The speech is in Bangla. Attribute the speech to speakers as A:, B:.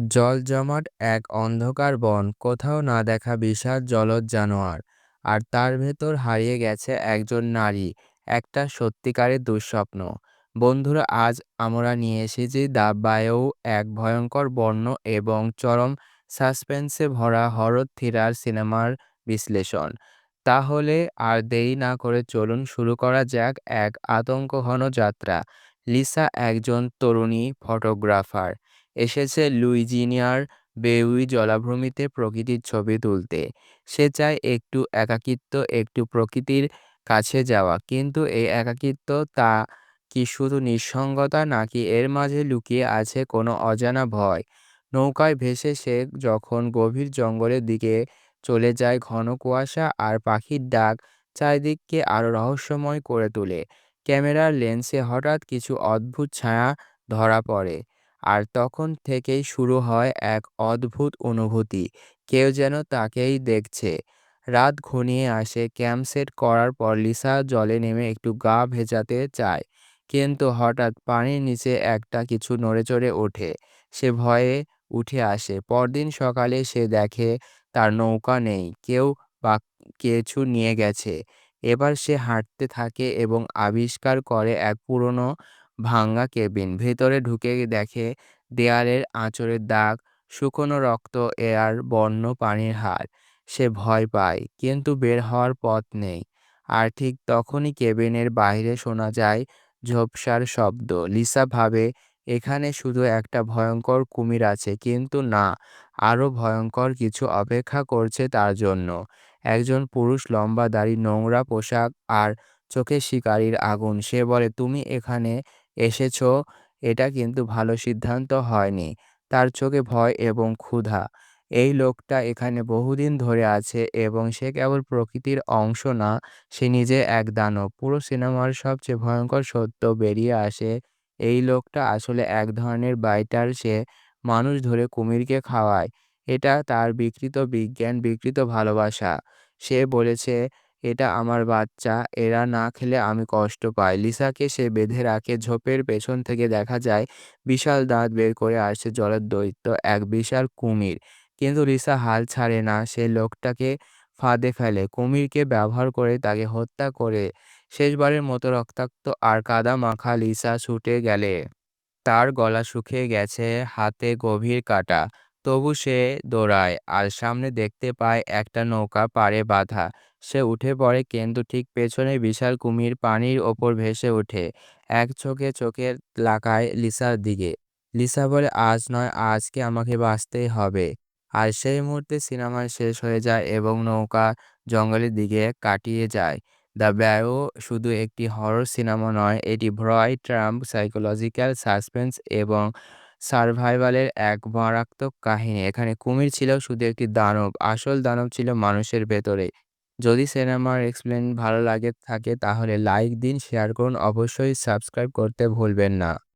A: জলজমাট এক অন্ধকার বন, কোথাও না দেখা বিশাল জলজ জানোয়ার, আর তার ভেতর হারিয়ে গেছে একজন নারী, একটা সত্যিকারের দুঃস্বপ্ন। বন্ধুরা, আজ আমরা নিয়ে এসেছি দ্য বায়ো, এক ভয়ঙ্কর বন্য এবং চরম সাসপেন্সে ভরা হরর থ্রিলার সিনেমার বিশ্লেষণ। তাহলে আর দেরি না করে চলুন শুরু করা যাক এক আতঙ্কঘন যাত্রা। লিসা একজন তরুণী ফটোগ্রাফার, এসেছে লুইজিনিয়ার বেউই জলাভূমিতে প্রকৃতির ছবি তুলতে। সে চায় একটু একাকিত্ব, একটু প্রকৃতির কাছে যাওয়া। কিন্তু এই একাকিত্ব তা কি শুধু নিঃসঙ্গতা, নাকি এর মাঝে লুকিয়ে আছে কোনো অজানা ভয়? নৌকায় ভেসে সে যখন গভীর জঙ্গলের দিকে চলে যায়, ঘন কুয়াশা আর পাখির ডাক চারিদিককে আরো রহস্যময় করে তোলে। ক্যামেরার লেন্সে হঠাৎ কিছু অদ্ভুত ছায়া ধরা পড়ে, আর তখন থেকেই শুরু হয় এক অদ্ভুত অনুভূতি, কেউ যেন তাকেই দেখছে। রাত ঘনিয়ে আসে, ক্যাম্প সেট করার পর লিসা জলে নেমে একটু গা ভেজাতে চায়। কিন্তু হঠাৎ পানির নিচে একটা কিছু নড়েচড়ে ওঠে। সে ভয়ে উঠে আসে। পরদিন সকালে সে দেখে তার নৌকা নেই, কেউ বা কিছু নিয়ে গেছে। এবার সে হাঁটতে থাকে এবং আবিষ্কার করে এক পুরনো ভাঙা কেবিন। ভেতরে ঢুকে দেখে দেয়ালের আঁচড়ের দাগ, শুকনো রক্ত আর বন্য পানির হাড়। সে ভয় পায়, কিন্তু বের হওয়ার পথ নেই। আর ঠিক তখনই কেবিনের বাইরে শোনা যায় ঝোপসার শব্দ। লিসা ভাবে এখানে শুধু একটা ভয়ঙ্কর কুমির আছে, কিন্তু না, আরো ভয়ঙ্কর কিছু অপেক্ষা করছে তার জন্য। একজন পুরুষ, লম্বা দাড়ি, নোংরা পোশাক আর চোখে শিকারীর আগুন। সে বলে, তুমি এখানে এসেছো, এটা কিন্তু ভালো সিদ্ধান্ত হয়নি। তার চোখে ভয় এবং ক্ষুধা। এই লোকটা এখানে বহুদিন ধরে আছে এবং সে কেবল প্রকৃতির অংশ না, সে নিজে এক দানব। পুরো সিনেমার সবচেয়ে ভয়ঙ্কর সত্য বেরিয়ে আসে, এই লোকটা আসলে এক ধরনের বাইটার। সে মানুষ ধরে কুমিরকে খাওয়ায়। এটা তার বিকৃত বিজ্ঞান, বিকৃত ভালোবাসা। সে বলেছে, এটা আমার বাচ্চা, এরা না খেলে আমি কষ্ট পাই। লিসাকে সে বেঁধে রাখে। ঝোপের পেছন থেকে দেখা যায় বিশাল দাঁত বের করে আসছে জলের দৈত্য, এক বিশাল কুমির। কিন্তু লিসা হাল ছাড়ে না। সে লোকটাকে ফাঁদে ফেলে, কুমিরকে ব্যবহার করে তাকে হত্যা করে। শেষবারের মতো রক্তাক্ত আর কাদা মাখা লিসা ছুটে গেলে তার গলা শুকিয়ে গেছে, হাতে গভীর কাটা। তবু সে দৌড়ায় আর সামনে দেখতে পায় একটা নৌকা পাড়ে বাঁধা। সে উঠে পড়ে, কিন্তু ঠিক পেছনে বিশাল কুমির পানির ওপর ভেসে ওঠে। এক চোখে চোখে লাগায় লিসার দিকে। লিসা বলে, আজ নয়, আজকে আমাকে বাঁচতেই হবে। আর সেই মুহূর্তে সিনেমা শেষ হয়ে যায় এবং নৌকা জঙ্গলের দিকে কাটিয়ে যায়। দ্য ব্যারো শুধু একটি হরর সিনেমা নয়, এটি ভয়, ট্রাম্প, সাইকোলজিক্যাল সাসপেন্স এবং সারভাইভালের এক মারাত্মক কাহিনী। এখানে কুমির ছিল শুধু একটি দানব, আসল দানব ছিল মানুষের ভেতরে। যদি সিনেমার এক্সপ্লেন ভালো লাগে থাকে তাহলে লাইক দিন, শেয়ার করুন, অবশ্যই সাবস্ক্রাইব করতে ভুলবেন না।